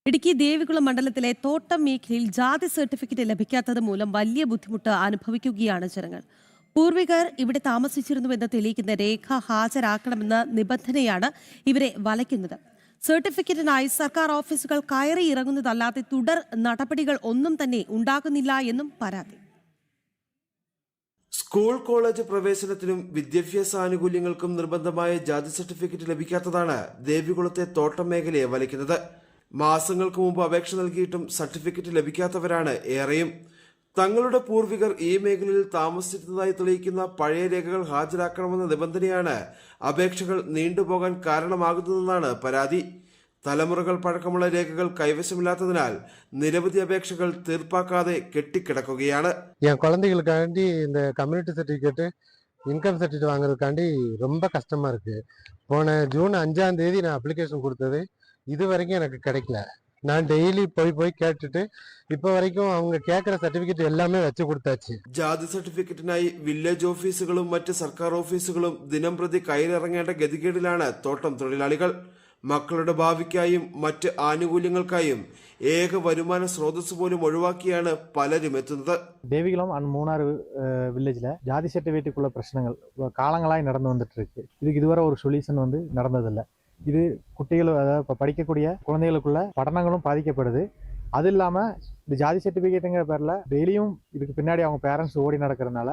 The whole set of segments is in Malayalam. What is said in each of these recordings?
ഇടുക്കി ദേവികുളം മണ്ഡലത്തിലെ തോട്ടം മേഖലയിൽ ജാതി സർട്ടിഫിക്കറ്റ് ലഭിക്കാത്തത് മൂലം വലിയ ബുദ്ധിമുട്ട് അനുഭവിക്കുകയാണ് ജനങ്ങൾ. പൂർവികർ ഇവിടെ താമസിച്ചിരുന്നുവെന്ന് തെളിയിക്കുന്ന രേഖ ഹാജരാക്കണമെന്ന നിബന്ധനയാണ് ഇവരെ വലയ്ക്കുന്നത്. സർട്ടിഫിക്കറ്റിനായി സർക്കാർ ഓഫീസുകൾ കയറി ഇറങ്ങുന്നതല്ലാതെ തുടർ നടപടികൾ ഒന്നും തന്നെ ഉണ്ടാകുന്നില്ല എന്നും പരാതി. സ്കൂൾ കോളേജ് പ്രവേശനത്തിനും വിദ്യാഭ്യാസ ആനുകൂല്യങ്ങൾക്കും നിർബന്ധമായ ജാതി സർട്ടിഫിക്കറ്റ് ലഭിക്കാത്തതാണ് ദേവികുളത്തെ തോട്ടം മേഖലയെ വലയ്ക്കുന്നത്. മാസങ്ങൾക്ക് മുമ്പ് അപേക്ഷ നൽകിയിട്ടും സർട്ടിഫിക്കറ്റ് ലഭിക്കാത്തവരാണ് ഏറെയും. തങ്ങളുടെ പൂർവികർ ഈ മേഖലയിൽ താമസിച്ചിരുന്നതായി തെളിയിക്കുന്ന പഴയ രേഖകൾ ഹാജരാക്കണമെന്ന നിബന്ധനയാണ് അപേക്ഷകൾ നീണ്ടുപോകാൻ കാരണമാകുന്നതെന്നാണ് പരാതി. തലമുറകൾ പഴക്കമുള്ള രേഖകൾ കൈവശമില്ലാത്തതിനാൽ നിരവധി അപേക്ഷകൾ തീർപ്പാക്കാതെ കെട്ടിക്കിടക്കുകയാണ്. குழந்தைகளுக்காண்டி இந்த கம்யூனிட்டி சர்டிஃபிகேட் இன்கம் சர்டிஃபிகேட் வாங்குறதுக்காண்டி ரொம்ப கஷ்டமா இருக்கு. போன ஜூன் 5ஆம் தேதி நான் அப்ளிகேஷன் கொடுத்தது இது வரைக்கும் எனக்கு கிடைக்கல. நான் டெய்லி போய் கேட்டுட்டு இப்போ வரைக்கும் அவங்க கேட்குற സർട്ടിഫിക്കറ്റ് எல்லாமே വെച്ച് കൊടുത്താச்சு. ജാതി സർട്ടിഫിക്കറ്റിനായി വില്ലേജ് ഓഫീസുകളും മറ്റ് സർക്കാർ ഓഫീസുകളും ദിനം പ്രതി കയറിറങ്ങേണ്ട ഗതികേടിലാണ് തോട്ടം തൊഴിലാളികൾ. മക്കളുടെ ഭാവിക്കായും മറ്റ് ആനുകൂല്യങ്ങൾക്കായും ഏക വരുമാന സ്രോതസ് പോലും ഒഴിവാക്കിയാണ് പലരും എത്തുന്നത്. ദേവികുളം ആൻഡ് മൂന്നാർ വില്ലേജിലെ ജാതി സർട്ടിഫിക്കറ്റുള്ള പ്രശ്നങ്ങൾ കാലങ്ങളായി നടന്നു വന്നിട്ട് இருக்கு. இதுக்கு இதுவரை ஒரு சொல்யூஷன் நடந்ததில்லை. இது குட்டிகள் இப்போ படிக்கக்கூடிய குழந்தைகளுக்குள்ள படனங்களும் பாதிக்கப்படுது. அது இல்லாமல் இந்த ஜாதி சர்டிஃபிகேட்டுங்கிற பேரில் டெய்லியும் இதுக்கு பின்னாடி அவங்க பேரண்ட்ஸ் ஓடி நடக்கிறதுனால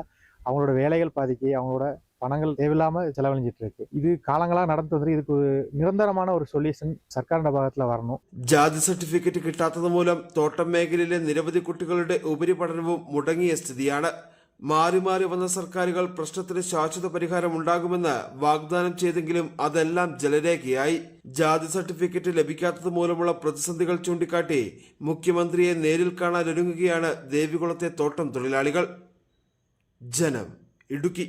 அவங்களோட வேலைகள் பாதிக்கி அவங்களோட பணங்கள் தேவையில்லாமல் செலவழிஞ்சிட்டு இருக்கு. இது காலங்களாக நடந்து வந்து இதுக்கு നിരന്തരமான ഒരു സൊല്യൂഷൻ സർക്കാരിന്റെ ഭാഗത്തിൽ വരണം. ജാതി സർട്ടിഫിക്കറ്റ് കിട്ടാത്തത് മൂലം തോട്ടം മേഖലയിലെ നിരവധി കുട്ടികളുടെ ഉപരിപഠനവും മുടങ്ങിയ സ്ഥിതിയാണ്. മാറി മാറി വന്ന സർക്കാരുകൾ പ്രശ്നത്തിന് ശാശ്വത പരിഹാരം ഉണ്ടാകുമെന്ന് വാഗ്ദാനം ചെയ്തെങ്കിലും അതെല്ലാം ജലരേഖയായി. ജാതി സർട്ടിഫിക്കറ്റ് ലഭിക്കാത്തത് മൂലമുള്ള പ്രതിസന്ധികൾ ചൂണ്ടിക്കാട്ടി മുഖ്യമന്ത്രിയെ നേരിൽ കാണാൻ ഒരുങ്ങുകയാണ് ദേവികുളത്തെ തോട്ടം തൊഴിലാളികൾ. ജനം, ഇടുക്കി.